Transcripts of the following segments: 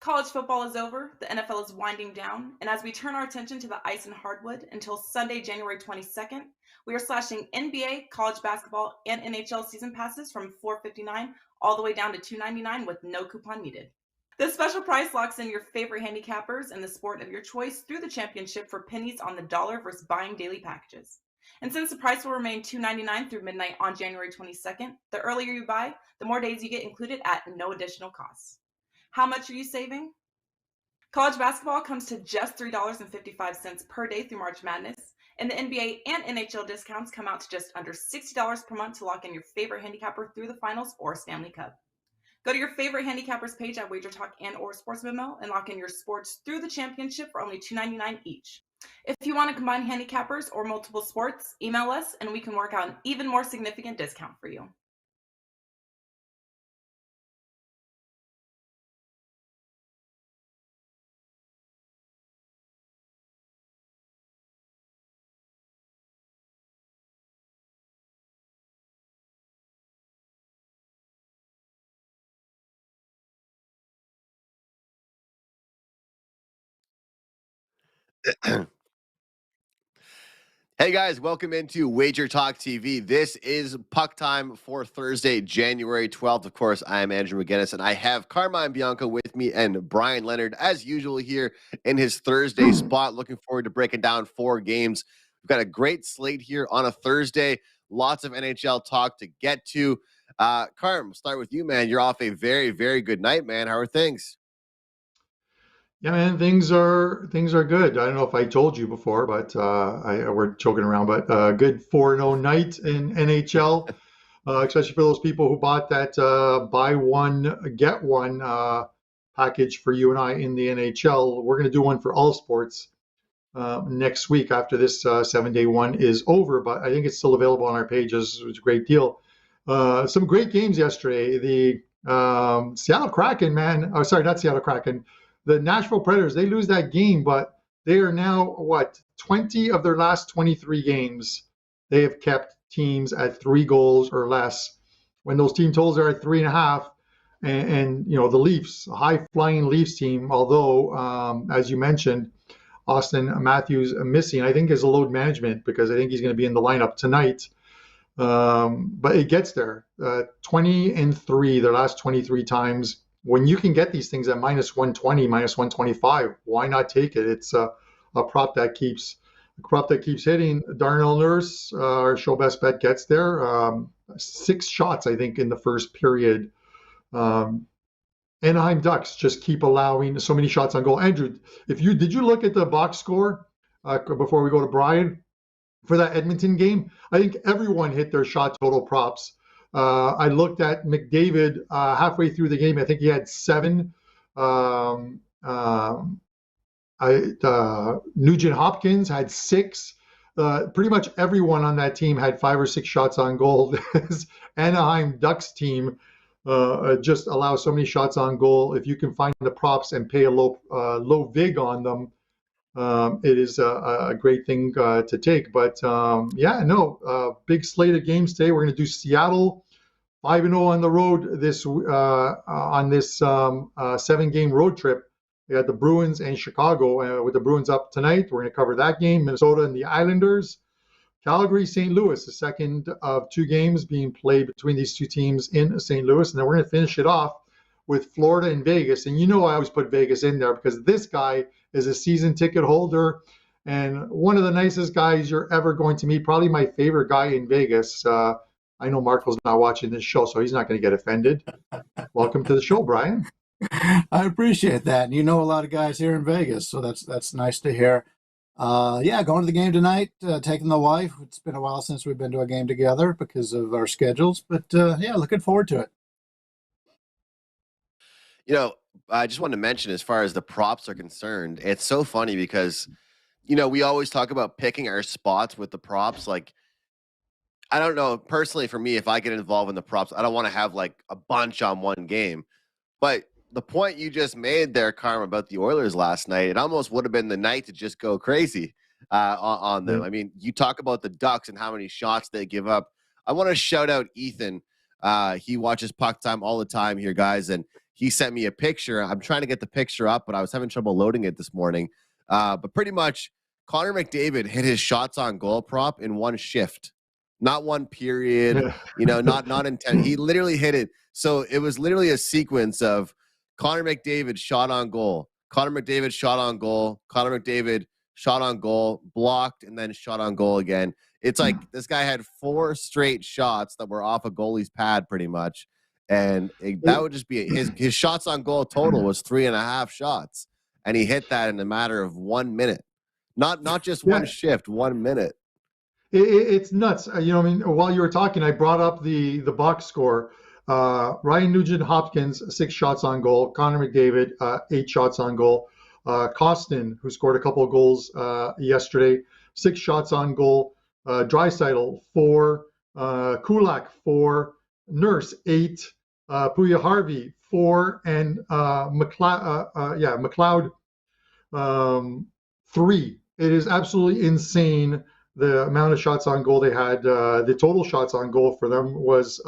College football is over, the NFL is winding down, and as we turn our attention to the ice and hardwood until Sunday, January 22nd, we are slashing NBA, college basketball, and NHL season passes from $4.59 all the way down to $2.99 with no coupon needed. This special price locks in your favorite handicappers in the sport of your choice through the championship for pennies on the dollar versus buying daily packages. And since the price will remain $2.99 through midnight on January 22nd, the earlier you buy, the more days you get included at no additional cost. How much are you saving? College basketball comes to just $3.55 per day through March Madness, and the NBA and NHL discounts come out to just under $60 per month to lock in your favorite handicapper through the finals or Stanley Cup. Go to your favorite handicappers page at Wager Talk and or Sports Memo and lock in your sports through the championship for only $2.99 each. If you want to combine handicappers or multiple sports, email us and we can work out an even more significant discount for you. Hey guys, welcome into Wager Talk TV. This is puck time for Thursday, January 12th. Of course, I am Andrew McInnis, and I have Carmine Bianco with me and Bryan Leonard, as usual, here in his Thursday spot. Looking forward to breaking down 4 games. We've got a great slate here on a Thursday. Lots of NHL talk to get to. Carm, start with you, man. You're off a very, very good night, man. How are things? Yeah, man, things are good. I don't know if I told you before, but we're joking around. But good 4-0 night in NHL, especially for those people who bought that buy one get one package for you and I in the NHL. We're going to do one for all sports next week after this 7-day one is over. But I think it's still available on our pages. It was a great deal. Some great games yesterday. The Seattle Kraken, man. Oh, sorry, not Seattle Kraken. The Nashville Predators, they lose that game, but they are now, 20 of their last 23 games, they have kept teams at 3 goals or less. When those team totals are at 3.5, and the Leafs, a high-flying Leafs team, although, as you mentioned, Austin Matthews missing, I think is a load management because I think he's going to be in the lineup tonight. But it gets there. 20-3, their last 23 times. When you can get these things at -120, -125, why not take it? It's a prop that keeps hitting. Darnell Nurse, our show best bet, gets there. 6 shots, I think, in the first period. Anaheim Ducks just keep allowing so many shots on goal. Andrew, did you look at the box score before we go to Bryan for that Edmonton game? I think everyone hit their shot total props. I looked at McDavid halfway through the game. I think he had 7. Nugent Hopkins had 6. Pretty much everyone on that team had 5 or 6 shots on goal. This Anaheim Ducks team just allows so many shots on goal. If you can find the props and pay a low vig on them, it is a great thing to take. But big slate of games today. We're going to do Seattle 5-0 on the road on this 7-game road trip. We got the Bruins and Chicago. With the Bruins up tonight, we're going to cover that game. Minnesota and the Islanders. Calgary, St. Louis, the second of 2 games being played between these 2 teams in St. Louis. And then we're going to finish it off with Florida and Vegas. And I always put Vegas in there because this guy is a season ticket holder and one of the nicest guys you're ever going to meet. Probably my favorite guy in Vegas. I know Marco's not watching this show, so he's not going to get offended. Welcome to the show, Bryan. I appreciate that. And a lot of guys here in Vegas, so that's nice to hear. Going to the game tonight, taking the wife. It's been a while since we've been to a game together because of our schedules, but looking forward to it. I just wanted to mention, as far as the props are concerned, it's so funny because, we always talk about picking our spots with the props. Like, I don't know, personally, for me, if I get involved in the props, I don't want to have like a bunch on one game. But the point you just made there, Carm, about the Oilers last night, it almost would have been the night to just go crazy on them. I mean, you talk about the Ducks and how many shots they give up. I want to shout out Ethan. He watches Puck Time all the time here, guys, and he sent me a picture. I'm trying to get the picture up, but I was having trouble loading it this morning. But pretty much Connor McDavid hit his shots on goal prop in one shift, not one period, not in 10. He literally hit it. So it was literally a sequence of Connor McDavid shot on goal, Connor McDavid shot on goal, Connor McDavid shot on goal, blocked, and then shot on goal again. It's like this guy had 4 straight shots that were off a goalie's pad pretty much. And that would just be his shots on goal total was 3.5 shots. And he hit that in a matter of 1 minute. Not just one shift, 1 minute. It's nuts. While you were talking, I brought up the box score. Ryan Nugent-Hopkins, 6 shots on goal. Connor McDavid, 8 shots on goal. Costin, who scored a couple of goals yesterday, 6 shots on goal. Draisaitl, 4. Kulak, 4. Nurse, 8. Puya Harvey, 4. And McLeod, 3. It is absolutely insane the amount of shots on goal they had. The total shots on goal for them was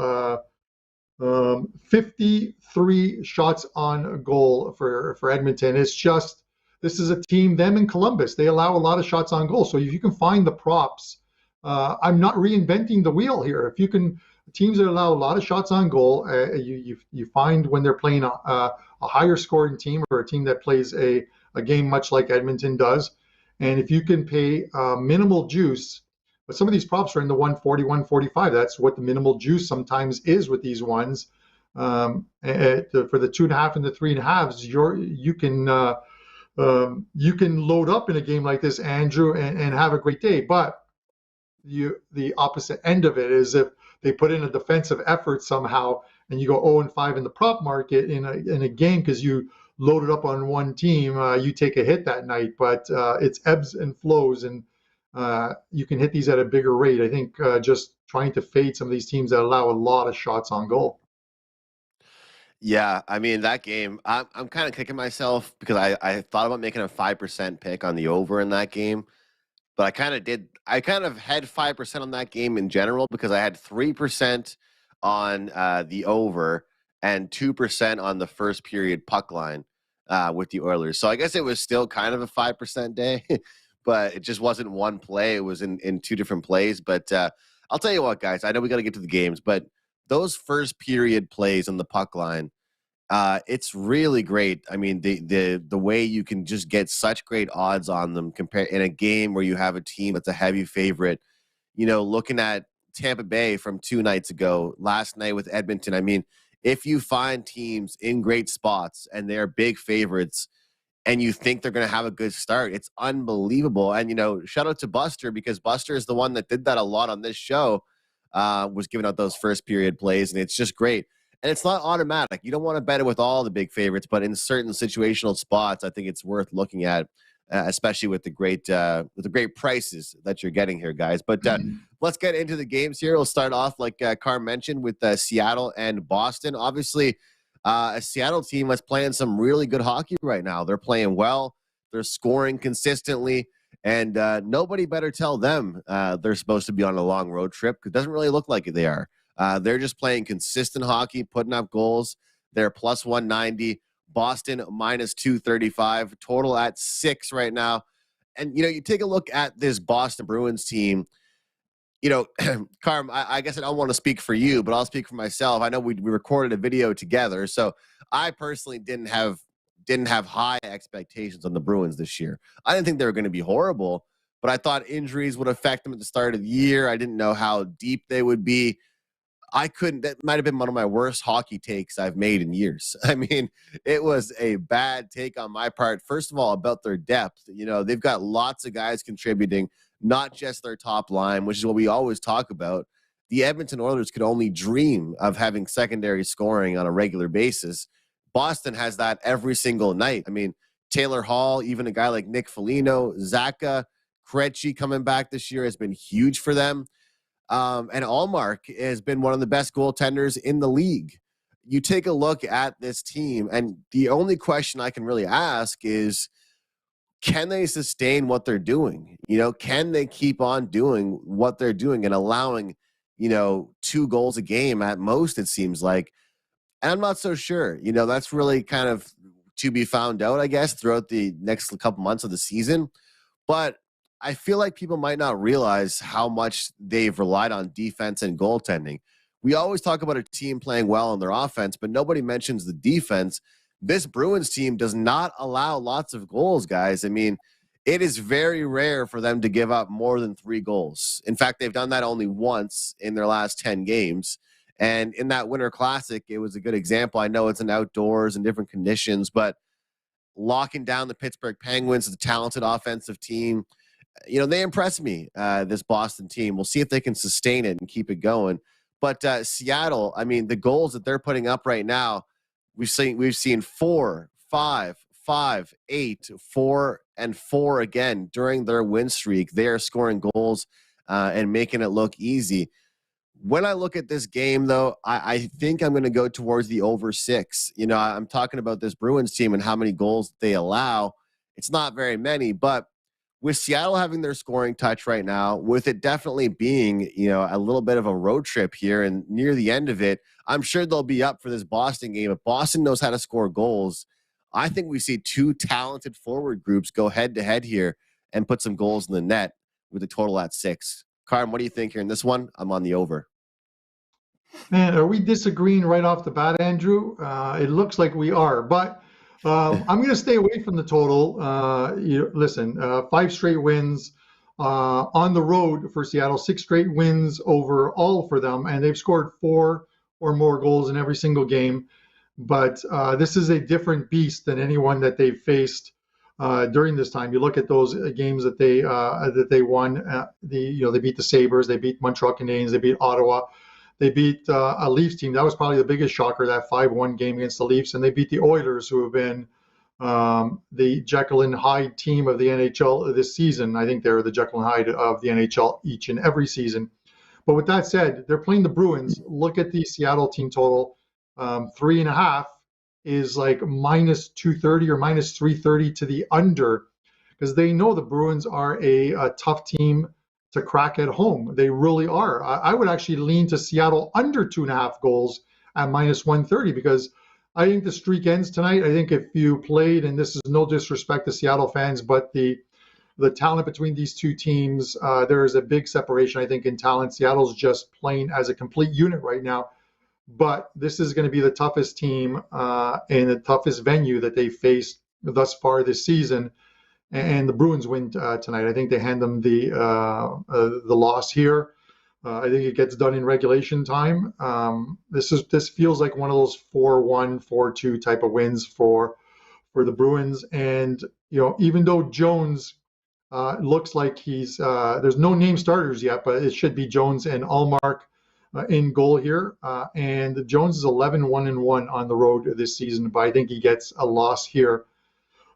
53 shots on goal for Edmonton. It's just, this is a team, them in Columbus, they allow a lot of shots on goal. So if you can find the props, I'm not reinventing the wheel here. If you can, teams that allow a lot of shots on goal, you find when they're playing a higher scoring team or a team that plays a game much like Edmonton does. And if you can pay minimal juice, but some of these props are in the 140, 145. That's what the minimal juice sometimes is with these ones. For the 2.5 and the 3.5s, you can load up in a game like this, Andrew, and have a great day. But the opposite end of it is if they put in a defensive effort somehow, and you go 0-5 in the prop market in a game because you loaded up on one team, you take a hit that night. But it's ebbs and flows, and you can hit these at a bigger rate. I think just trying to fade some of these teams that allow a lot of shots on goal. Yeah, I mean, that game, I'm kind of kicking myself because I thought about making a 5% pick on the over in that game. But I kind of had 5% on that game in general because I had 3% on the over and 2% on the first period puck line with the Oilers. So I guess it was still kind of a 5% day, but it just wasn't one play. It was in 2 different plays. But I'll tell you what, guys, I know we got to get to the games, but those first period plays on the puck line, it's really great. I mean, the way you can just get such great odds on them compared in a game where you have a team that's a heavy favorite. Looking at Tampa Bay from 2 nights ago, last night with Edmonton. I mean, if you find teams in great spots and they're big favorites and you think they're going to have a good start, it's unbelievable. And, shout out to Buster, because Buster is the one that did that a lot on this show, was giving out those first period plays, and it's just great. And it's not automatic. You don't want to bet it with all the big favorites, but in certain situational spots, I think it's worth looking at, especially with the great prices that you're getting here, guys. But let's get into the games here. We'll start off, like Carm mentioned, with Seattle and Boston. Obviously, a Seattle team that's playing some really good hockey right now. They're playing well. They're scoring consistently. And nobody better tell them they're supposed to be on a long road trip, because it doesn't really look like they are. They're just playing consistent hockey, putting up goals. They're plus 190. Boston minus 235. Total at 6 right now. And, you take a look at this Boston Bruins team. Carm, I guess I don't want to speak for you, but I'll speak for myself. I know we recorded a video together, so I personally didn't have high expectations on the Bruins this year. I didn't think they were going to be horrible, but I thought injuries would affect them at the start of the year. I didn't know how deep they would be. That might have been one of my worst hockey takes I've made in years. I mean, it was a bad take on my part. First of all, about their depth. They've got lots of guys contributing, not just their top line, which is what we always talk about. The Edmonton Oilers could only dream of having secondary scoring on a regular basis. Boston has that every single night. I mean, Taylor Hall, even a guy like Nick Foligno, Zaka, Krejci coming back this year has been huge for them. And Allmark has been one of the best goaltenders in the league. You take a look at this team, and the only question I can really ask is, can they sustain what they're doing? Can they keep on doing what they're doing and allowing, 2 goals a game at most, it seems like? And I'm not so sure. You know, that's really kind of to be found out, I guess, throughout the next couple months of the season. But I feel like people might not realize how much they've relied on defense and goaltending. We always talk about a team playing well on their offense, but nobody mentions the defense. This Bruins team does not allow lots of goals, guys. I mean, it is very rare for them to give up more than 3 goals. In fact, they've done that only once in their last 10 games. And in that Winter Classic, it was a good example. I know it's an outdoors and different conditions, but locking down the Pittsburgh Penguins, the talented offensive team, you know, they impress me, this Boston team. We'll see if they can sustain it and keep it going. But Seattle, I mean, the goals that they're putting up right now, we've seen 4, 5, 5, 8, 4, and 4 again during their win streak. They are scoring goals and making it look easy. When I look at this game, though, I think I'm going to go towards the over 6. You know, I'm talking about this Bruins team and how many goals they allow. It's not very many, but with Seattle having their scoring touch right now, with it definitely being, you know, a little bit of a road trip here and near the end of it, I'm sure they'll be up for this Boston game. If Boston knows how to score goals, I think we see 2 talented forward groups go head-to-head here and put some goals in the net with a total at 6. Carm, what do you think here in this one? I'm on the over. Man, are we disagreeing right off the bat, Andrew? It looks like we are, but I'm going to stay away from the total. Listen, 5 straight wins on the road for Seattle, 6 straight wins overall for them, and they've scored 4 or more goals in every single game. But this is a different beast than anyone that they've faced during this time. You look at those games that they won. They beat the Sabres, they beat Montreal Canadiens, they beat Ottawa. They beat a Leafs team. That was probably the biggest shocker, that 5-1 game against the Leafs. And they beat the Oilers, who have been the Jekyll and Hyde team of the NHL this season. I think they're the Jekyll and Hyde of the NHL each and every season. But with that said, they're playing the Bruins. Look at the Seattle team total. 3.5 is like minus 230 or minus 330 to the under, because they know the Bruins are a tough team to crack at home. They really are. I would actually lean to Seattle under 2.5 goals at minus 130, because I think the streak ends tonight. I think if you played, and this is no disrespect to Seattle fans, but the talent between these two teams, there is a big separation, I think, in talent. Seattle's just playing as a complete unit right now. But this is going to be the toughest team and the toughest venue that they faced thus far this season. And the Bruins win tonight. I think they hand them the loss here. I think it gets done in regulation time. This feels like one of those 4-1, 4-2 type of wins for the Bruins. And even though Jones looks like he's there's no name starters yet, but it should be Jones and Allmark in goal here. And Jones is 11-1-1 on the road this season, but I think he gets a loss here.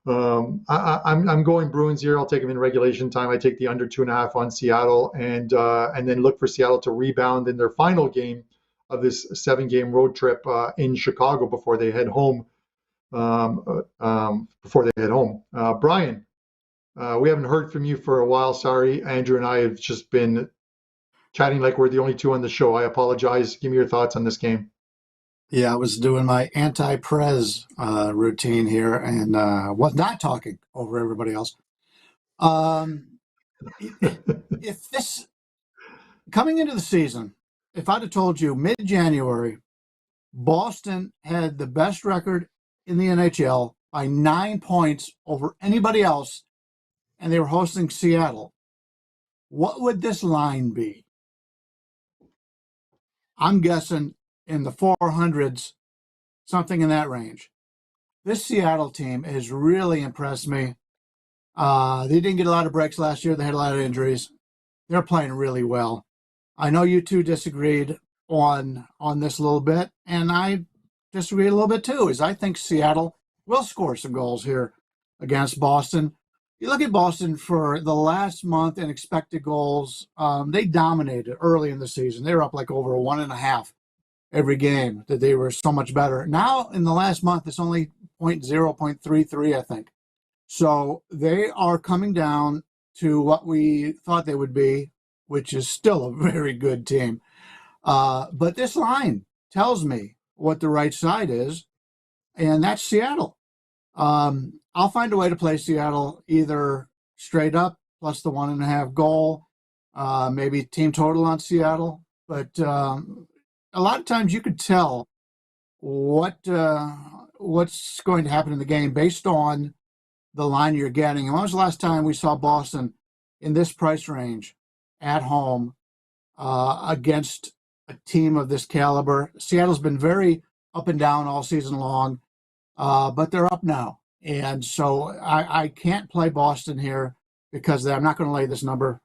I'm going Bruins here. I'll take them in regulation time. I take the under 2.5 on Seattle, and then look for Seattle to rebound in their final game of this 7-game road trip in Chicago before they head home. Brian, we haven't heard from you for a while. Sorry, Andrew and I have just been chatting like we're the only two on the show. I apologize. Give me your thoughts on this game. Yeah, I was doing my anti-prez routine here and was not talking over everybody else. If this, coming into the season, if I'd have told you mid-January, Boston had the best record in the NHL by 9 points over anybody else, and they were hosting Seattle, what would this line be? I'm guessing in the 400s, something in that range. This Seattle team has really impressed me. They didn't get a lot of breaks last year. They had a lot of injuries. They're playing really well. I know you two disagreed on this a little bit, and I disagree a little bit too, is I think Seattle will score some goals here against Boston. You look at Boston for the last month in expected goals, they dominated early in the season. They were up like over 1.5 every game, that they were so much better. Now, in the last month, it's only 0.33, I think. So they are coming down to what we thought they would be, which is still a very good team. But this line tells me what the right side is, and that's Seattle. I'll find a way to play Seattle either straight up plus the 1.5 goal, maybe team total on Seattle. But a lot of times you could tell what's going to happen in the game based on the line you're getting. And when was the last time we saw Boston in this price range at home against a team of this caliber? Seattle's been very up and down all season long, but they're up now. And so I can't play Boston here because I'm not going to lay this number.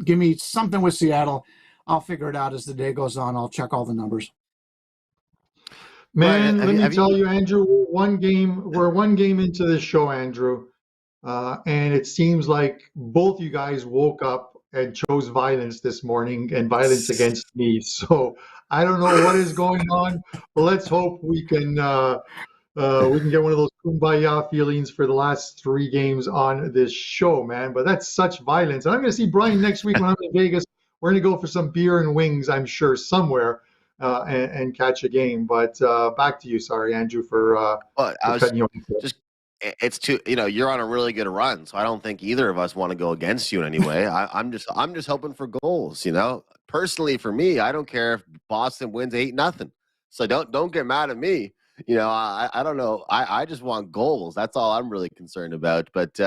Give me something with Seattle. I'll figure it out as the day goes on. I'll check all the numbers. Man, let me tell you, Andrew, we're one game into this show, Andrew, and it seems like both you guys woke up and chose violence this morning and violence against me. So I don't know what is going on, but let's hope we can get one of those kumbaya feelings for the last 3 games on this show, man. But that's such violence. And I'm going to see Brian next week when I'm in Vegas. We're going to go for some beer and wings, I'm sure, somewhere. And catch a game. But back to you. Sorry, Andrew, for cutting you off. It's too, you're on a really good run, so I don't think either of us want to go against you in any way. I'm just hoping for goals. Personally, for me, I don't care if Boston wins 8-0. So don't get mad at me. I don't know. I just want goals. That's all I'm really concerned about. But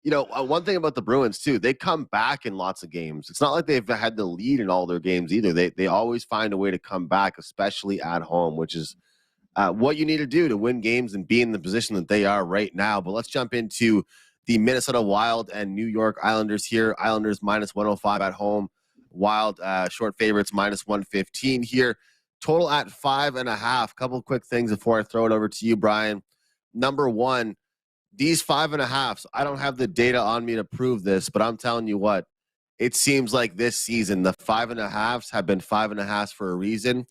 one thing about the Bruins, too, they come back in lots of games. It's not like they've had the lead in all their games either. They always find a way to come back, especially at home, which is what you need to do to win games and be in the position that they are right now. But let's jump into the Minnesota Wild and New York Islanders here. Islanders minus 105 at home. Wild short favorites minus 115 here. Total at 5.5. Couple quick things before I throw it over to you, Brian. Number one, these 5.5s, I don't have the data on me to prove this, but I'm telling you what, it seems like this season, the 5.5s have been 5.5s for a reason.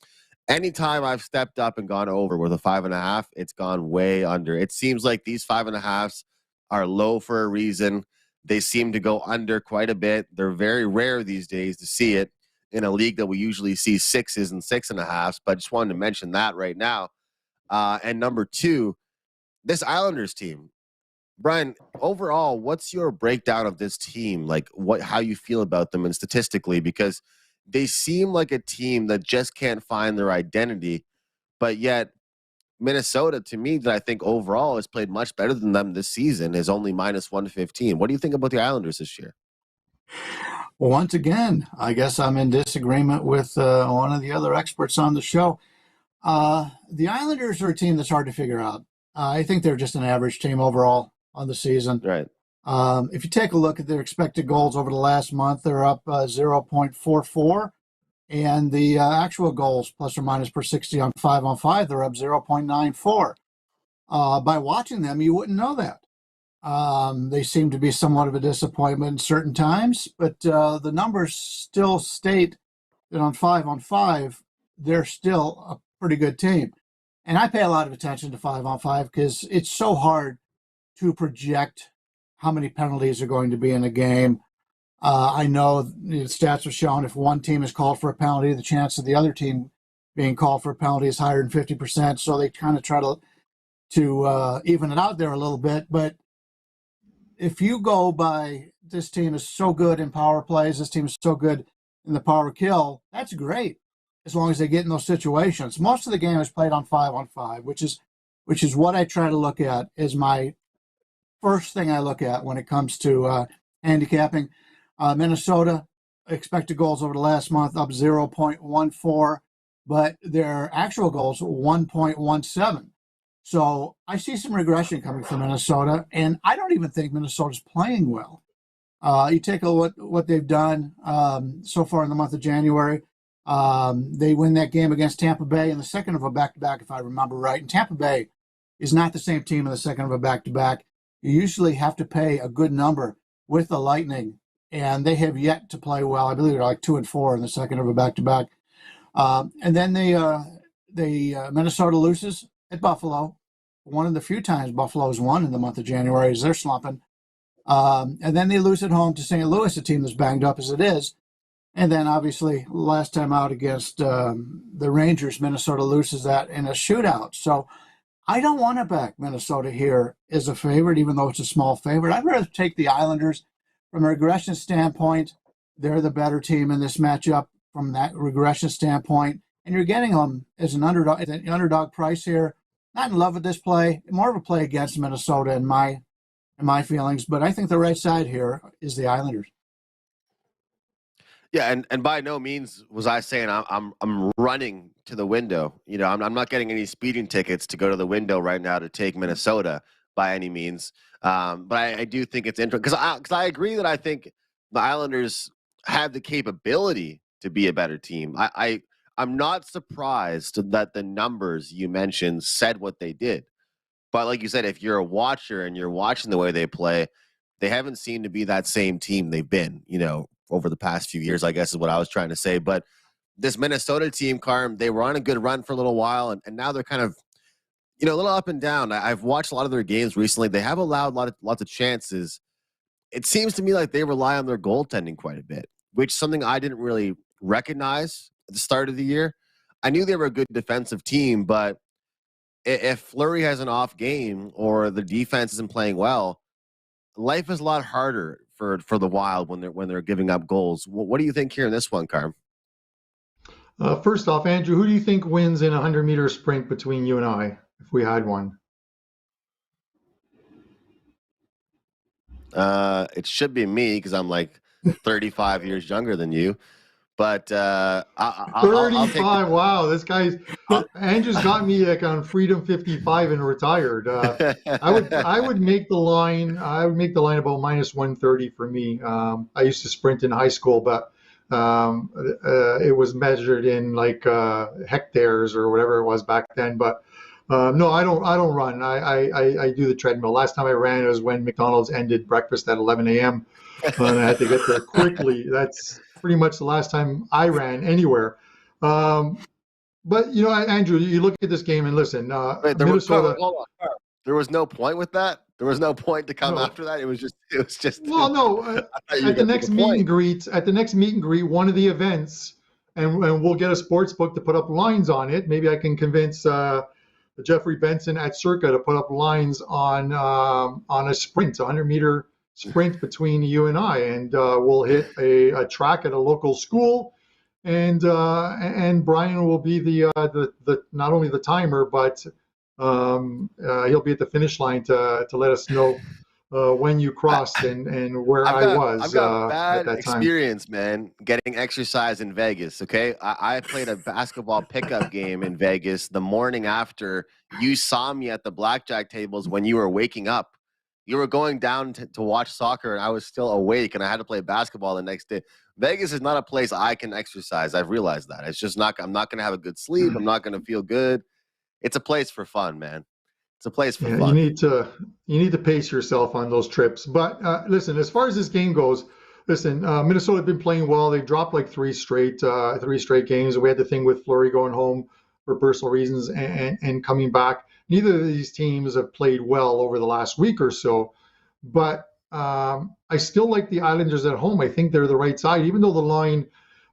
Anytime I've stepped up and gone over with a 5.5, it's gone way under. It seems like these 5.5s are low for a reason. They seem to go under quite a bit. They're very rare these days to see it in a league that we usually see 6s and 6.5s, but I just wanted to mention that right now. And number two, this Islanders team. Brian, overall, what's your breakdown of this team? Like how you feel about them and statistically, because they seem like a team that just can't find their identity, but yet Minnesota, to me, that I think overall has played much better than them this season, is only minus 115. What do you think about the Islanders this year? Well, once again, I guess I'm in disagreement with one of the other experts on the show. The Islanders are a team that's hard to figure out. I think they're just an average team overall on the season. Right. If you take a look at their expected goals over the last month, they're up 0.44. And the actual goals, plus or minus per 60 on 5-on-5, they're up 0.94. By watching them, you wouldn't know that. They seem to be somewhat of a disappointment in certain times, but the numbers still state that on 5-on-5, they're still a pretty good team. And I pay a lot of attention to 5-on-5 because it's so hard to project how many penalties are going to be in a game. I know the stats have shown if one team is called for a penalty, the chance of the other team being called for a penalty is higher than 50%. So they kind of try to even it out there a little bit. But if you go by this team is so good in power plays, this team is so good in the power kill, that's great as long as they get in those situations. Most of the game is played on 5-on-5, which is what I try to look at as my first thing I look at when it comes to handicapping. Minnesota expected goals over the last month up 0.14, but their actual goals 1.17. So I see some regression coming from Minnesota, and I don't even think Minnesota's playing well. You take a look at what they've done so far in the month of January. They win that game against Tampa Bay in the second of a back-to-back, if I remember right. And Tampa Bay is not the same team in the second of a back-to-back. You usually have to pay a good number with the Lightning, and they have yet to play well. I believe they're like 2-4 in the second of a back-to-back. And then Minnesota loses at Buffalo. One of the few times Buffalo's won in the month of January is they're slumping. And then they lose at home to St. Louis, a team that's banged up as it is. And then obviously last time out against the Rangers, Minnesota loses that in a shootout. So I don't want to back Minnesota here as a favorite, even though it's a small favorite. I'd rather take the Islanders from a regression standpoint. They're the better team in this matchup from that regression standpoint. And you're getting them as an underdog price here. Not in love with this play. More of a play against Minnesota in my feelings. But I think the right side here is the Islanders. Yeah, and by no means was I saying I'm running to the window. You know, I'm not getting any speeding tickets to go to the window right now to take Minnesota by any means. But I do think it's interesting because I agree that I think the Islanders have the capability to be a better team. I'm not surprised that the numbers you mentioned said what they did. But like you said, if you're a watcher and you're watching the way they play, they haven't seemed to be that same team they've been, you know, over the past few years, I guess is what I was trying to say. But this Minnesota team, Carm, they were on a good run for a little while, and now they're kind of, you know, a little up and down. I've watched a lot of their games recently. They have allowed lots of chances. It seems to me like they rely on their goaltending quite a bit, which is something I didn't really recognize at the start of the year. I knew they were a good defensive team, but if Fleury has an off game or the defense isn't playing well, life is a lot harder for the Wild when they're giving up goals. What do you think here in this one, Carm? First off, Andrew, who do you think wins in a 100-meter sprint between you and I, if we had one? It should be me because I'm like 35 years younger than you. But 35. Wow, this guy's Andrew's got me like on Freedom 55 and retired. I would make the line. I would make the line about minus 130 for me. I used to sprint in high school, but it was measured in like hectares or whatever it was back then. But no, I don't run. I do the treadmill. Last time I ran it was when McDonald's ended breakfast at 11 a.m. and I had to get there quickly. That's pretty much the last time I ran anywhere. But, you know, Andrew, you look at this game and listen, Minnesota. Hold on. There was no point with that? There was no point to come after that? It was just. Well, no. At the next meet and greet, one of the events, and we'll get a sports book to put up lines on it. Maybe I can convince Jeffrey Benson at Circa to put up lines on a sprint, 100-meter sprint between you and I, and we'll hit a track at a local school, and Brian will be the not only the timer, but he'll be at the finish line to let us know when you crossed and where I was. I've got bad at that time. Experience, man, getting exercise in Vegas. Okay, I played a basketball pickup game in Vegas the morning after you saw me at the blackjack tables when you were waking up. You were going down to watch soccer, and I was still awake, and I had to play basketball the next day. Vegas is not a place I can exercise. I've realized that. It's just not. I'm not going to have a good sleep. I'm not going to feel good. It's a place for fun, man. It's a place for fun. You need to pace yourself on those trips. But listen, as far as this game goes, Minnesota have been playing well. They dropped like three straight games. We had the thing with Fleury going home for personal reasons and coming back. Neither of these teams have played well over the last week or so, but I still like the Islanders at home. I think they're the right side, even though the line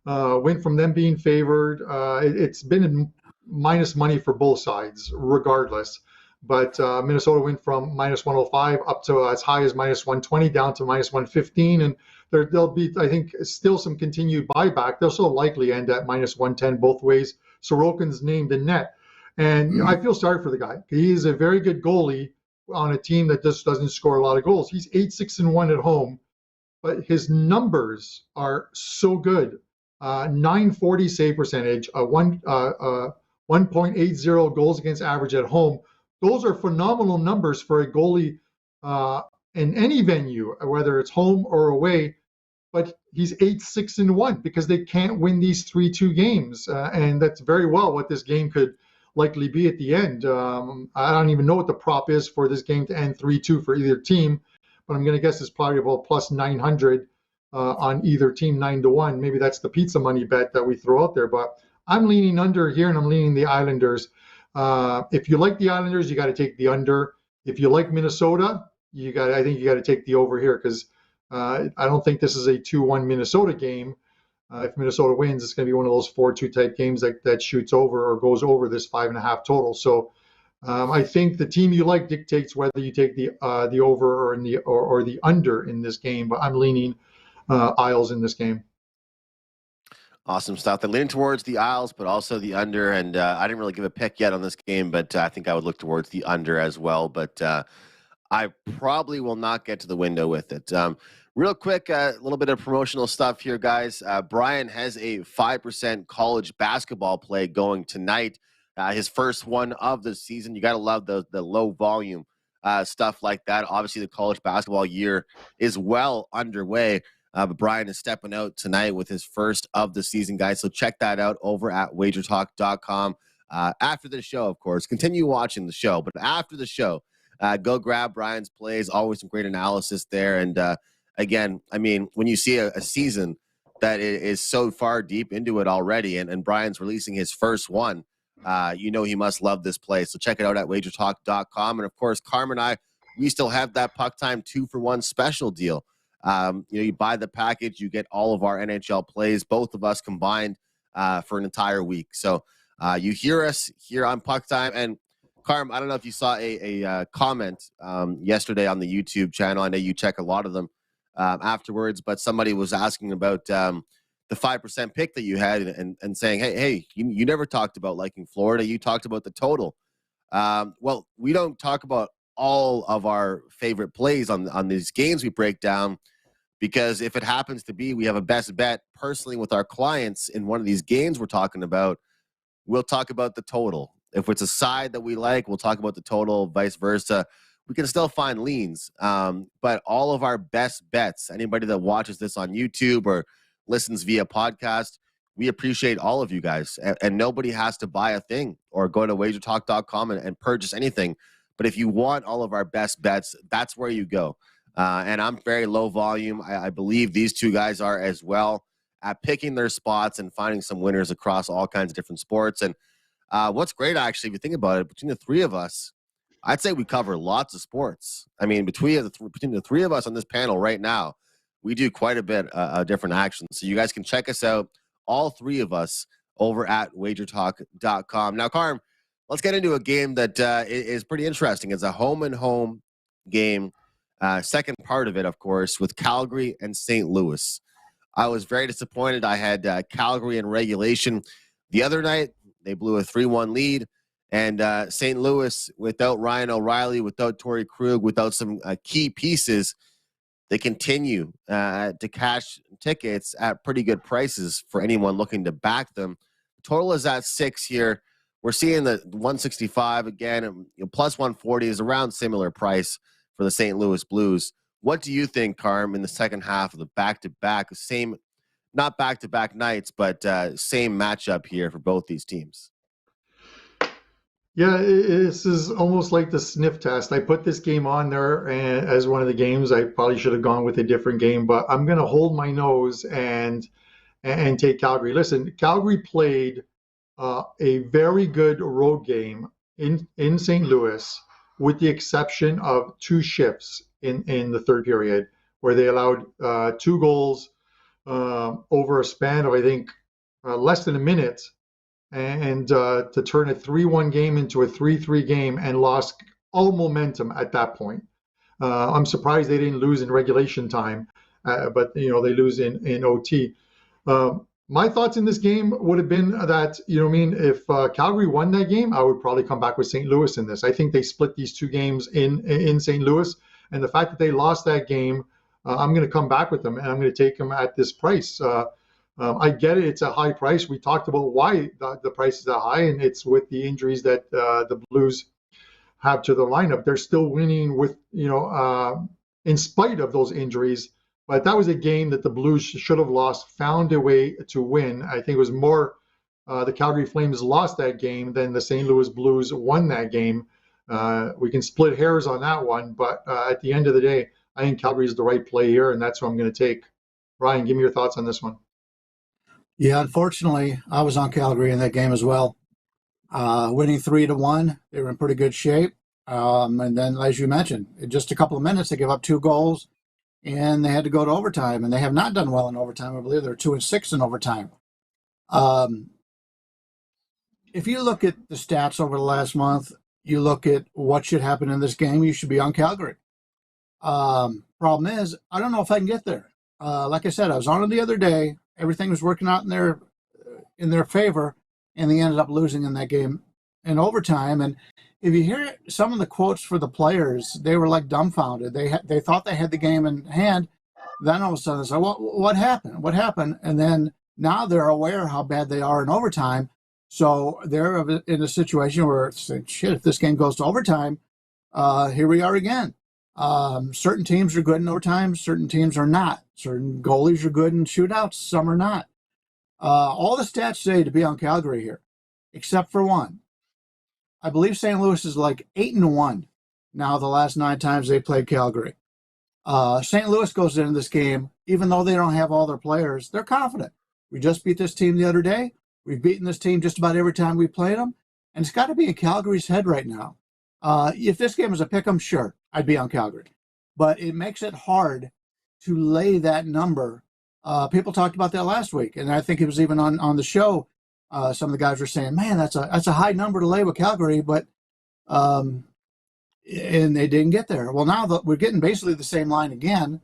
went from them being favored. It's been minus money for both sides, regardless. But Minnesota went from minus 105 up to as high as minus 120, down to minus 115, and there'll be, I think, still some continued buyback. They'll still likely end at minus 110 both ways. Sorokin's named in net. And I feel sorry for the guy. He is a very good goalie on a team that just doesn't score a lot of goals. He's 8-6-1 at home, but his numbers are so good. 940 save percentage, 1.80 goals against average at home. Those are phenomenal numbers for a goalie in any venue, whether it's home or away. But he's 8-6-1 because they can't win these 3-2 games. And that's very well what this game could likely be at the end. I don't even know what the prop is for this game to end 3-2 for either team, but I'm going to guess it's probably about plus 900 on either team, 9-1. Maybe that's the pizza money bet that we throw out there, but I'm leaning under here and I'm leaning the Islanders. If you like the Islanders, you got to take the under. If you like Minnesota, I think you got to take the over here because I don't think this is a 2-1 Minnesota game. If Minnesota wins, it's going to be one of those 4-2 type games that shoots over or goes over this 5.5 total. So I think the team you like dictates whether you take the over or the under in this game. But I'm leaning Isles in this game. Awesome stuff. They're leaning towards the Isles, but also the under. And I didn't really give a pick yet on this game, but I think I would look towards the under as well. But I probably will not get to the window with it. Real quick, a little bit of promotional stuff here, guys. Brian has a 5% college basketball play going tonight. His first one of the season. You got to love the low volume stuff like that. Obviously, the college basketball year is well underway. But Brian is stepping out tonight with his first of the season, guys. So check that out over at wagertalk.com. After the show, of course. Continue watching the show. But after the show, go grab Brian's plays. Always some great analysis there. And again, I mean, when you see a season that is so far deep into it already, and Brian's releasing his first one, you know he must love this play. So check it out at wagertalk.com. And, of course, Carmine and I, we still have that Puck Time 2-for-1 special deal. You buy the package, you get all of our NHL plays, both of us combined for an entire week. So you hear us here on Puck Time. And, Carm, I don't know if you saw a comment yesterday on the YouTube channel. I know you check a lot of them afterwards, but somebody was asking about the 5% pick that you had and saying, hey, you never talked about liking Florida. You talked about the total. Well, we don't talk about all of our favorite plays on these games we break down, because if it happens to be we have a best bet personally with our clients in one of these games we're talking about, we'll talk about the total. If it's a side that we like, we'll talk about the total, vice versa. We can still find leans. But all of our best bets, anybody that watches this on YouTube or listens via podcast, we appreciate all of you guys. And nobody has to buy a thing or go to wagertalk.com and purchase anything. But if you want all of our best bets, that's where you go. And I'm very low volume. I believe these two guys are as well at picking their spots and finding some winners across all kinds of different sports. And what's great, actually, if you think about it, between the three of us, I'd say we cover lots of sports. I mean, between the three of us on this panel right now, we do quite a bit of different actions. So you guys can check us out, all three of us, over at wagertalk.com. Now, Carm, let's get into a game that is pretty interesting. It's a home-and-home game. Second part of it, of course, with Calgary and St. Louis. I was very disappointed. I had Calgary in regulation the other night. They blew a 3-1 lead. And St. Louis, without Ryan O'Reilly, without Torrey Krug, without some key pieces, they continue to cash tickets at pretty good prices for anyone looking to back them. Total is at 6 here. We're seeing the 165 again, plus 140 is around similar price for the St. Louis Blues. What do you think, Carm, in the second half of the back-to-back, same, not back-to-back nights, but same matchup here for both these teams? Yeah, this is almost like the sniff test. I put this game on there and as one of the games. I probably should have gone with a different game, but I'm going to hold my nose and take Calgary. Listen, Calgary played a very good road game in St. Louis, with the exception of 2 shifts in the third period, where they allowed 2 goals over a span of, I think, less than a minute, and to turn a 3-1 game into a 3-3 game and lost all momentum at that point. I'm surprised they didn't lose in regulation time, but they lose in OT. My thoughts in this game would have been that, if Calgary won that game, I would probably come back with St. Louis in this. I think they split these 2 games in St. Louis, and the fact that they lost that game, I'm going to come back with them, and I'm going to take them at this price. I get it. It's a high price. We talked about why the price is that high, and it's with the injuries that the Blues have to their lineup. They're still winning with, in spite of those injuries. But that was a game that the Blues should have lost, found a way to win. I think it was more the Calgary Flames lost that game than the St. Louis Blues won that game. We can split hairs on that one, but at the end of the day, I think Calgary is the right play here, and that's what I'm going to take. Brian, give me your thoughts on this one. Yeah, unfortunately, I was on Calgary in that game as well. Winning 3-1, they were in pretty good shape. And then, as you mentioned, in just a couple of minutes, they give up 2 goals. and they had to go to overtime, and they have not done well in overtime. I believe they're 2-6 in overtime. If you look at the stats over the last month, you look at what should happen in this game, you should be on Calgary. Problem is, I don't know if I can get there. Like I said, I was on it the other day. Everything was working out in their favor, and they ended up losing in that game in overtime. And if you hear some of the quotes for the players, they were like dumbfounded. They thought they had the game in hand. Then all of a sudden, they said, what happened? What happened? And then now they're aware how bad they are in overtime. So they're in a situation where it's like, shit, if this game goes to overtime, here we are again. Certain teams are good in overtime. Certain teams are not. Certain goalies are good in shootouts. Some are not. All the stats say to be on Calgary here, except for one. I believe St. Louis is like 8-1 now the last 9 times they played Calgary. St. Louis goes into this game, even though they don't have all their players, they're confident. We just beat this team the other day. We've beaten this team just about every time we played them. And it's got to be in Calgary's head right now. If this game was a pick 'em, sure, I'd be on Calgary. But it makes it hard to lay that number. People talked about that last week, and I think it was even on the show. Some of the guys were saying, man, that's a high number to lay with Calgary, but and they didn't get there. Well, now we're getting basically the same line again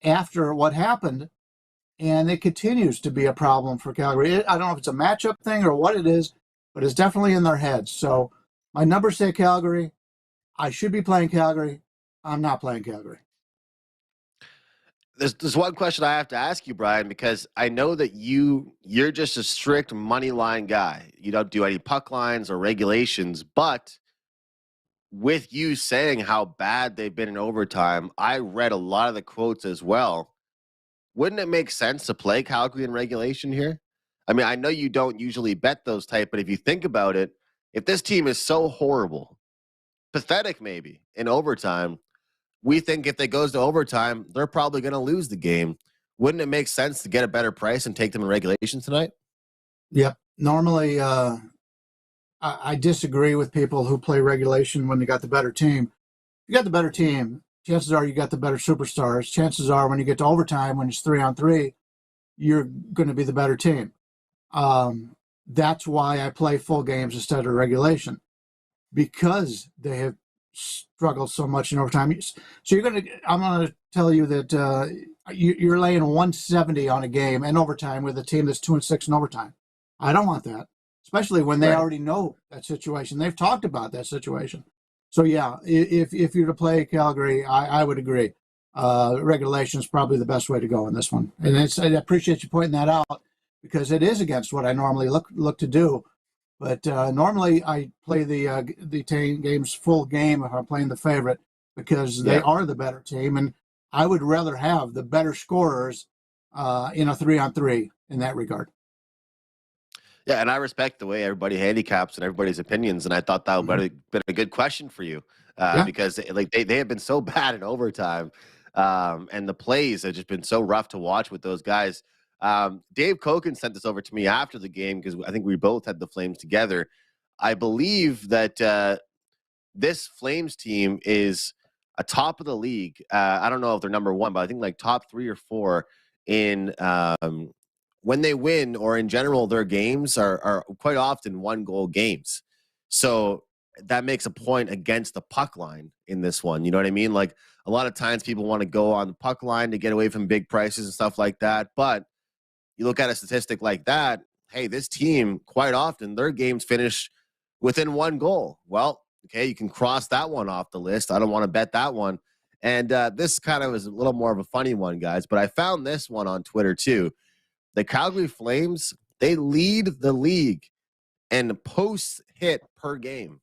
after what happened, and it continues to be a problem for Calgary. I don't know if it's a matchup thing or what it is, but it's definitely in their heads. So my numbers say Calgary. I should be playing Calgary. I'm not playing Calgary. There's one question I have to ask you, Brian, because I know that you're just a strict money line guy. You don't do any puck lines or regulations, but with you saying how bad they've been in overtime, I read a lot of the quotes as well. Wouldn't it make sense to play Calgary in regulation here? I mean, I know you don't usually bet those type, but if you think about it, if this team is so horrible, pathetic maybe, in overtime, we think if it goes to overtime, they're probably going to lose the game. Wouldn't it make sense to get a better price and take them in regulation tonight? Yep. Normally, I disagree with people who play regulation when they got the better team. You got the better team, chances are you got the better superstars. Chances are when you get to overtime, when it's 3-on-3, you're going to be the better team. That's why I play full games instead of regulation, because they have struggled so much in overtime. So I'm going to tell you that you're laying 170 on a game in overtime with a team that's 2-6 in overtime. I don't want that, especially when they already know that situation. They've talked about that situation. So yeah, if you're to play Calgary, I would agree. Regulation is probably the best way to go in this one, and I appreciate you pointing that out, because it is against what I normally look to do. But normally I play the 10 games full game if I'm playing the favorite, because they are the better team, and I would rather have the better scorers in a 3-on-3 in that regard. Yeah, and I respect the way everybody handicaps and everybody's opinions, and I thought that would have been a good question for you because like they have been so bad in overtime, and the plays have just been so rough to watch with those guys. Dave Koken sent this over to me after the game because I think we both had the Flames together. I believe that this Flames team is a top of the league. I don't know if they're number one, but I think like top 3 or 4 in when they win, or in general, their games are quite often 1-goal games. So that makes a point against the puck line in this one. You know what I mean? Like a lot of times people want to go on the puck line to get away from big prices and stuff like that. But you look at a statistic like that, hey, this team, quite often, their games finish within 1 goal. Well, okay, you can cross that one off the list. I don't want to bet that one. And this kind of is a little more of a funny one, guys. But I found this one on Twitter, too. The Calgary Flames, they lead the league in post hit per game.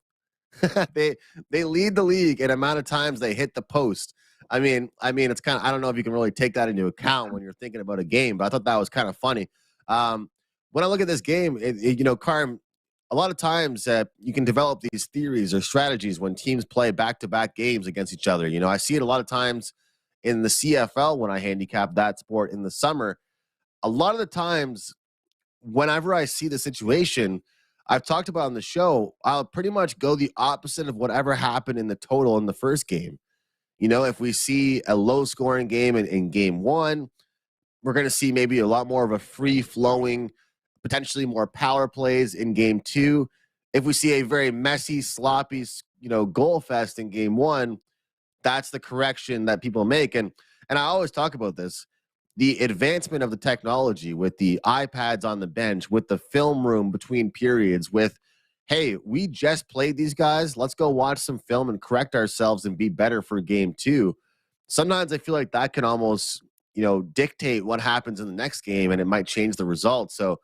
they lead the league in amount of times they hit the post. I mean, it's kind of, I don't know if you can really take that into account when you're thinking about a game, but I thought that was kind of funny. When I look at this game, Carm, a lot of times you can develop these theories or strategies when teams play back-to-back games against each other. You know, I see it a lot of times in the CFL when I handicap that sport in the summer. A lot of the times, whenever I see the situation, I've talked about on the show, I'll pretty much go the opposite of whatever happened in the total in the first game. If we see a low-scoring game in game one, we're going to see maybe a lot more of a free-flowing, potentially more power plays in game two. If we see a very messy, sloppy, goal fest in game one, that's the correction that people make. And I always talk about this. The advancement of the technology with the iPads on the bench, with the film room between periods, with, hey, we just played these guys. Let's go watch some film and correct ourselves and be better for game two. Sometimes I feel like that can almost, dictate what happens in the next game, and it might change the result. So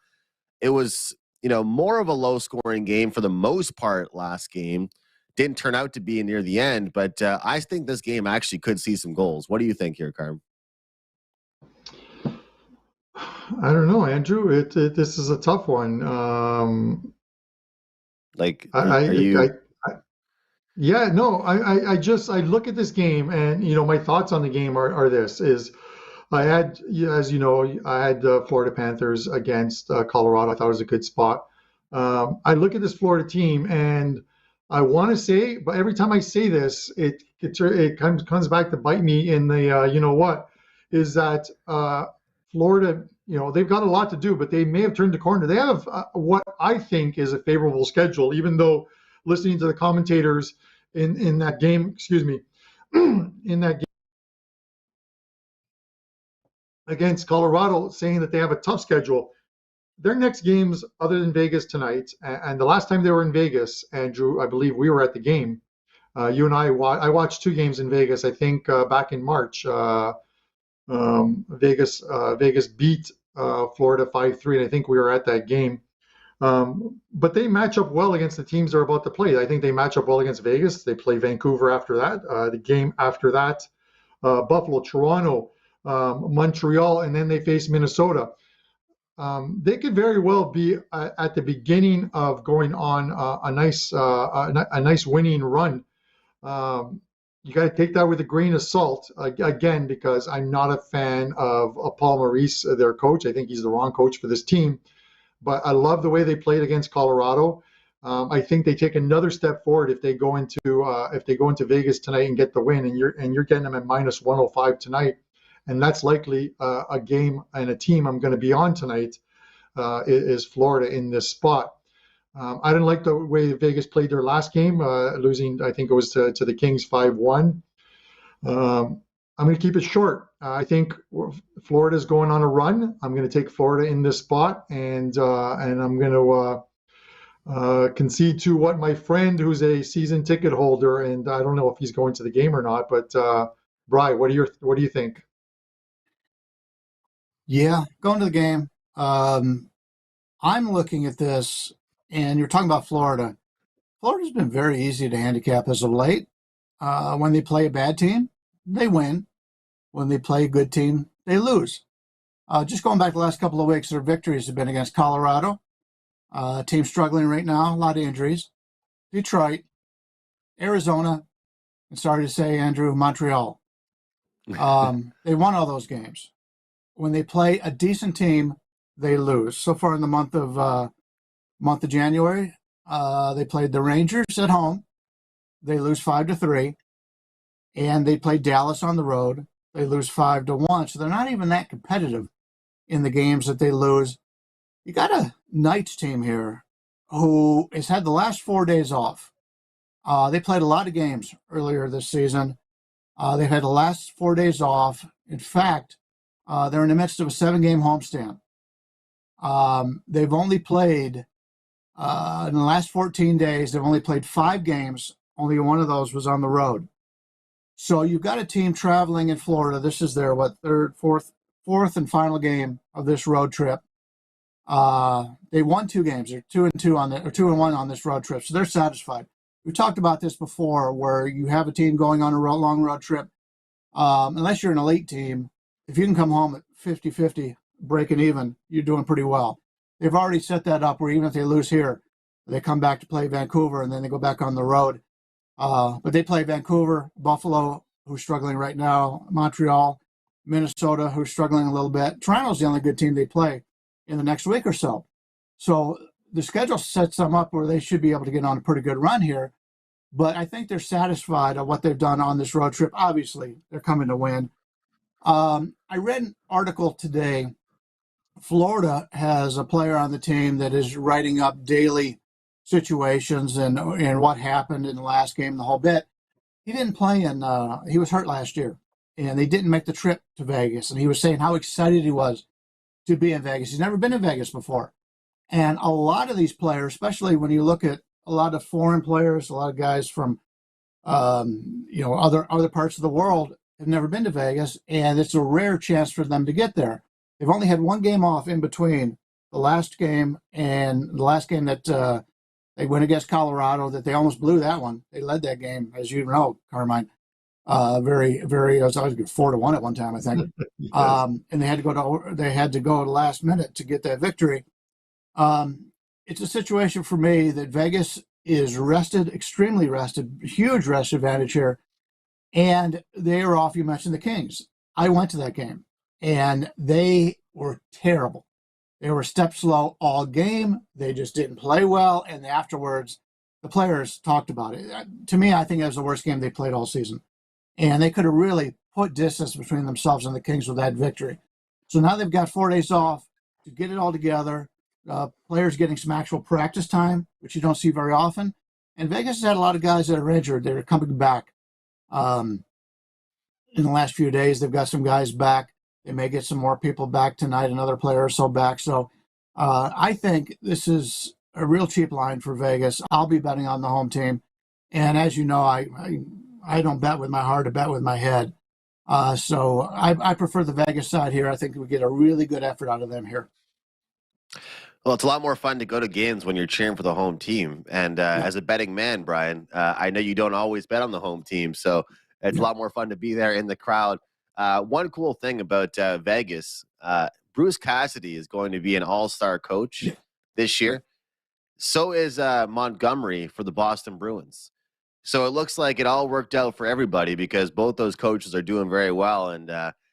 it was, more of a low-scoring game for the most part last game. Didn't turn out to be near the end, but I think this game actually could see some goals. What do you think here, Carm? I don't know, Andrew. This is a tough one. I look at this game, and my thoughts on the game are this: is I had, as you know, I had the Florida Panthers against Colorado. I thought it was a good spot. I look at this Florida team, and I want to say, but every time I say this, it comes back to bite me in the is that Florida, they've got a lot to do, but they may have turned the corner. They have what I think is a favorable schedule, even though listening to the commentators in that game, in that game against Colorado, saying that they have a tough schedule. Their next games, other than Vegas tonight, and the last time they were in Vegas, Andrew, I believe we were at the game. You and I watched two games in Vegas, I think back in March. Vegas beat Florida 5-3, and I think we were at that game. But they match up well against the teams they're about to play. I think they match up well against Vegas. They play Vancouver after that. The game after that, Buffalo, Toronto, Montreal, and then they face Minnesota. They could very well be at the beginning of going on a nice winning run. You got to take that with a grain of salt, again, because I'm not a fan of Paul Maurice, their coach. I think he's the wrong coach for this team. But I love the way they played against Colorado. I think they take another step forward if they go into Vegas tonight and get the win, and you're getting them at minus 105 tonight, and that's likely a game and a team I'm going to be on tonight. Is Florida in this spot? I didn't like the way Vegas played their last game, losing, I think it was to the Kings 5-1. I'm going to keep it short. I think Florida's going on a run. I'm going to take Florida in this spot, and I'm going to concede to what my friend, who's a season ticket holder, and I don't know if he's going to the game or not, but Bri, what do you think? Yeah, going to the game. I'm looking at this, and you're talking about Florida. Florida's been very easy to handicap as of late. When they play a bad team, they win. When they play a good team, they lose. Just going back the last couple of weeks, their victories have been against Colorado, team struggling right now, a lot of injuries, Detroit, Arizona, and sorry to say, Andrew, Montreal. They won all those games. When they play a decent team, they lose. So far in the month of January, they played the Rangers at home. They lose 5-3, and they played Dallas on the road. They lose 5-1. So they're not even that competitive in the games that they lose. You got a Knights team here who has had the last 4 days off. They played a lot of games earlier this season. They've had the last 4 days off. In fact, they're in the midst of a 7-game homestand. They've only played, in the last 14 days, they've only played 5 games. Only one of those was on the road. So you've got a team traveling in Florida. This is their, fourth and final game of this road trip. They won 2 games. They're 2-1 on this road trip. So they're satisfied. We talked about this before, where you have a team going on a long road trip. Unless you're an elite team, if you can come home at 50-50, breaking even, you're doing pretty well. They've already set that up where even if they lose here, they come back to play Vancouver, and then they go back on the road. But they play Vancouver, Buffalo, who's struggling right now, Montreal, Minnesota, who's struggling a little bit. Toronto's the only good team they play in the next week or so. So the schedule sets them up where they should be able to get on a pretty good run here. but I think they're satisfied of what they've done on this road trip. Obviously, they're coming to win. I read an article today. Florida has a player on the team that is writing up daily situations and what happened in the last game, the whole bit. He didn't play he was hurt last year, and they didn't make the trip to Vegas. And he was saying how excited he was to be in Vegas. He's never been in Vegas before. And a lot of these players, especially when you look at a lot of foreign players, a lot of guys from other parts of the world have never been to Vegas, and it's a rare chance for them to get there. They've only had one game off in between the last game and the last game that they went against Colorado, that they almost blew that one. They led that game, as you know, Carmine. Very, very. It was 4-1 at one time, I think. Yes. And they had to go to last minute to get that victory. It's a situation for me that Vegas is rested, extremely rested, huge rest advantage here, and they are off. You mentioned the Kings. I went to that game, and they were terrible. They were step slow all game. They just didn't play well, and afterwards, the players talked about it. To me, I think it was the worst game they played all season, and they could have really put distance between themselves and the Kings with that victory. So now they've got 4 days off to get it all together. Players getting some actual practice time, which you don't see very often. And Vegas has had a lot of guys that are injured. They're coming back in the last few days. They've got some guys back. They may get some more people back tonight, another player or so back. So I think this is a real cheap line for Vegas. I'll be betting on the home team. And as you know, I don't bet with my heart, I bet with my head. So I prefer the Vegas side here. I think we get a really good effort out of them here. Well, it's a lot more fun to go to games when you're cheering for the home team. And as a betting man, Brian, I know you don't always bet on the home team. So it's a lot more fun to be there in the crowd. One cool thing about Vegas, Bruce Cassidy is going to be an all-star coach this year. So is Montgomery for the Boston Bruins. So it looks like it all worked out for everybody because both those coaches are doing very well. And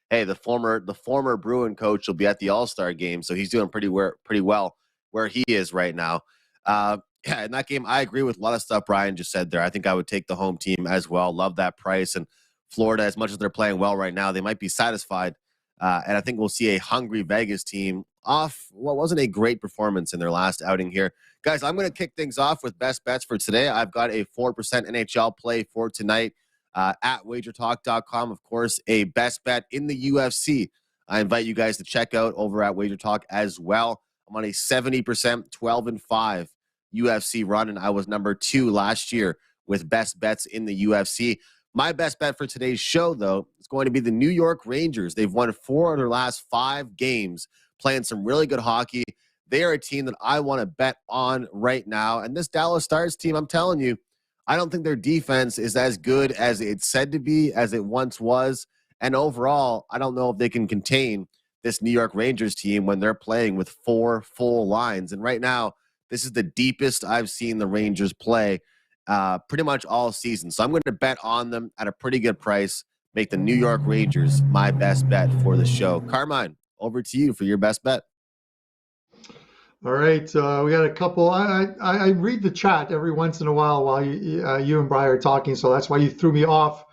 hey, the former Bruin coach will be at the All-Star game, so he's doing pretty well where he is right now. Yeah, in that game, I agree with a lot of stuff Brian just said there. I think I would take the home team as well. Love that price. And Florida, as much as they're playing well right now, they might be satisfied. And I think we'll see a hungry Vegas team off what wasn't a great performance in their last outing here. Guys, I'm going to kick things off with best bets for today. I've got a 4% NHL play for tonight at wagertalk.com. Of course, a best bet in the UFC. I invite you guys to check out over at WagerTalk as well. I'm on a 70%, 12-5 UFC run, and I was number 2 last year with best bets in the UFC. My best bet for today's show, though, is going to be the New York Rangers. They've won 4 of their last 5 games, playing some really good hockey. They are a team that I want to bet on right now. And this Dallas Stars team, I'm telling you, I don't think their defense is as good as it's said to be, as it once was. And overall, I don't know if they can contain this New York Rangers team when they're playing with 4 full lines. And right now, this is the deepest I've seen the Rangers play pretty much all season. So I'm going to bet on them at a pretty good price, make the New York Rangers my best bet for the show. Carmine, over to you for your best bet. All right, we got a couple. I read the chat every once in a while you and Brian are talking, so that's why you threw me off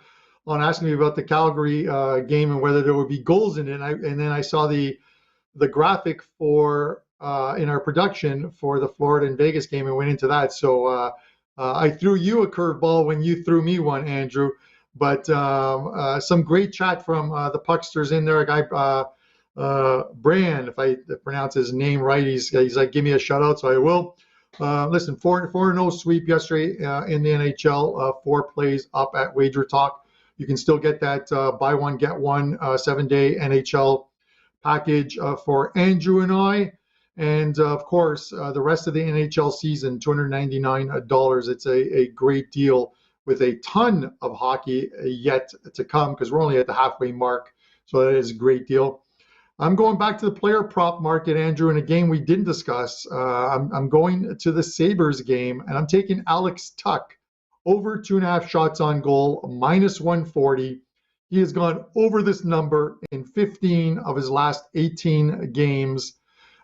on asking me about the Calgary game and whether there would be goals in it. And then I saw the graphic for in our production for the Florida and Vegas game and went into that. So I threw you a curveball when you threw me one, Andrew. But some great chat from the Pucksters in there. A guy. Brand, if I pronounce his name right, he's like, give me a shout out, so I will. Listen, 4-0 sweep yesterday in the NHL, 4 plays up at Wager Talk. You can still get that buy one, get one 7-day NHL package for Andrew and I. And of course, the rest of the NHL season, $299. It's a great deal with a ton of hockey yet to come because we're only at the halfway mark. So that is a great deal. I'm going back to the player prop market, Andrew, in a game we didn't discuss. I'm going to the Sabres game, and I'm taking Alex Tuck over 2.5 shots on goal, -140. He has gone over this number in 15 of his last 18 games.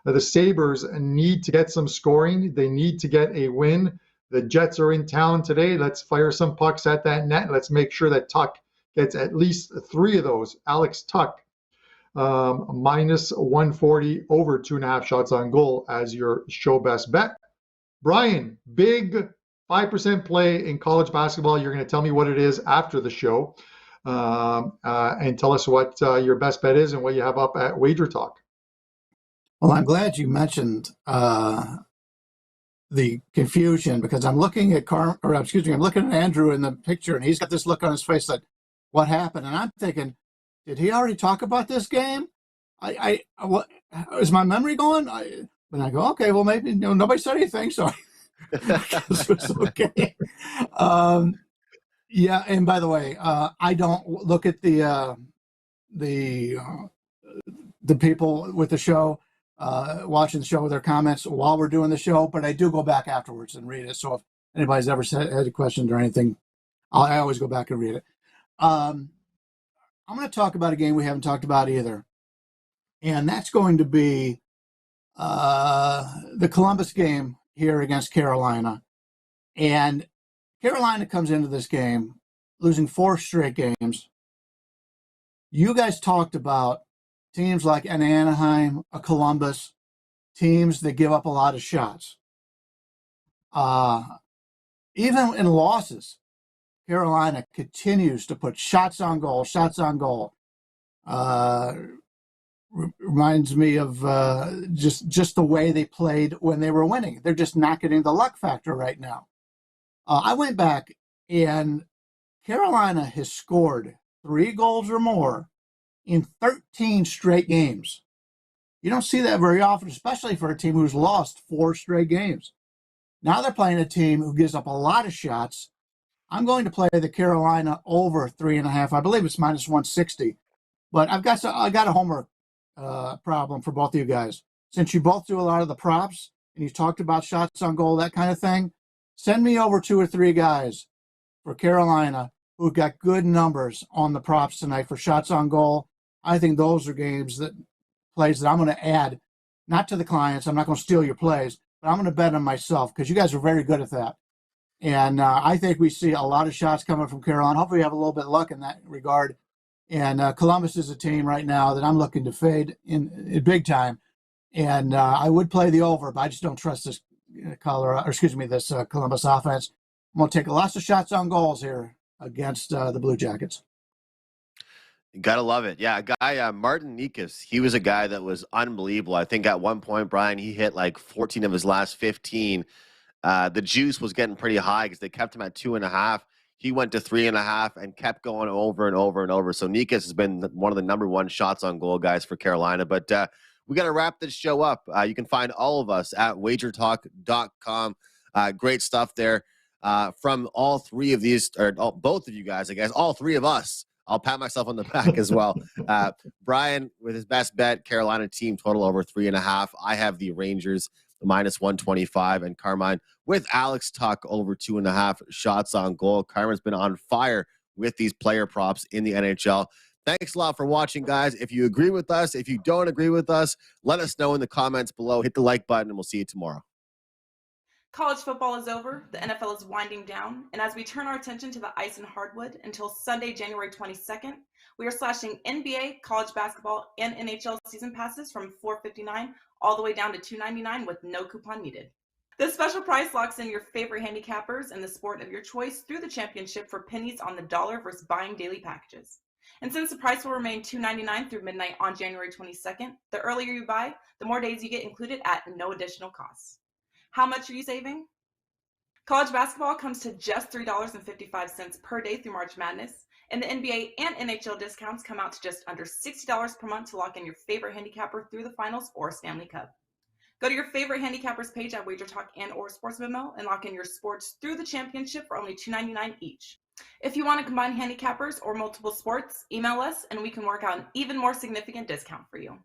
The Sabres need to get some scoring. They need to get a win. The Jets are in town today. Let's fire some pucks at that net. Let's make sure that Tuck gets at least 3 of those. Alex Tuck, minus 140, over 2.5 shots on goal as your show best bet. Brian, big 5% play in college basketball. You're going to tell me what it is after the show, and tell us what your best bet is and what you have up at Wager Talk. Well, I'm glad you mentioned the confusion, because I'm looking at I'm looking at Andrew in the picture, and he's got this look on his face like, what happened? And I'm thinking, did he already talk about this game? What is my memory going? And I go, okay, well, maybe nobody said anything, so it was okay. Yeah, and by the way, I don't look at the people with the show, watching the show, their comments while we're doing the show, but I do go back afterwards and read it. So if anybody's ever had a question or anything, I always go back and read it. I'm going to talk about a game we haven't talked about either, and that's going to be the Columbus game here against Carolina. And Carolina comes into this game losing 4 straight games. You guys talked about teams like an Anaheim, a Columbus, teams that give up a lot of shots. Even in losses, Carolina continues to put shots on goal. Reminds me of just the way they played when they were winning. They're just not getting the luck factor right now. I went back, and Carolina has scored 3 goals or more in 13 straight games. You don't see that very often, especially for a team who's lost 4 straight games. Now they're playing a team who gives up a lot of shots. I'm going to play the Carolina over 3.5. I believe it's minus 160. But I got a homework problem for both of you guys. Since you both do a lot of the props and you talked about shots on goal, that kind of thing, send me over 2 or 3 guys for Carolina who've got good numbers on the props tonight for shots on goal. I think those are plays that I'm going to add, not to the clients. I'm not going to steal your plays, but I'm going to bet on myself because you guys are very good at that. And I think we see a lot of shots coming from Carolina. Hopefully we have a little bit of luck in that regard. And Columbus is a team right now that I'm looking to fade in big time. And I would play the over, but I just don't trust this Columbus offense. I'm going to take lots of shots on goals here against the Blue Jackets. Gotta love it. Yeah, a guy, Martin Nikas, he was a guy that was unbelievable. I think at one point, Brian, he hit like 14 of his last 15. The juice was getting pretty high because they kept him at 2.5. He went to 3.5 and kept going over and over and over. So Nikas has been one of the number 1 shots on goal guys for Carolina. But we got to wrap this show up. You can find all of us at wagertalk.com. Great stuff there from all 3 of these, or both of you guys, I guess, all 3 of us. I'll pat myself on the back as well. Brian with his best bet, Carolina team total over 3.5. I have the Rangers minus 125, and Carmine with Alex Tuck over 2.5 shots on goal. Carmine's been on fire with these player props in the NHL. Thanks a lot for watching, guys. If you agree with us, if you don't agree with us, let us know in the comments below. Hit the like button, and we'll see you tomorrow. College football is over, the NFL is winding down, and as we turn our attention to the ice and hardwood until Sunday, January 22nd, we are slashing NBA, college basketball, and NHL season passes from $4.59 all the way down to $2.99 with no coupon needed. This special price locks in your favorite handicappers in the sport of your choice through the championship for pennies on the dollar versus buying daily packages. And since the price will remain $2.99 through midnight on January 22nd, the earlier you buy, the more days you get included at no additional cost. How much are you saving? College basketball comes to just $3.55 per day through March Madness, and the NBA and NHL discounts come out to just under $60 per month to lock in your favorite handicapper through the finals or Stanley Cup. Go to your favorite handicappers page at Wager Talk and or Sports Memo and lock in your sports through the championship for only $2.99 each. If you want to combine handicappers or multiple sports, email us and we can work out an even more significant discount for you.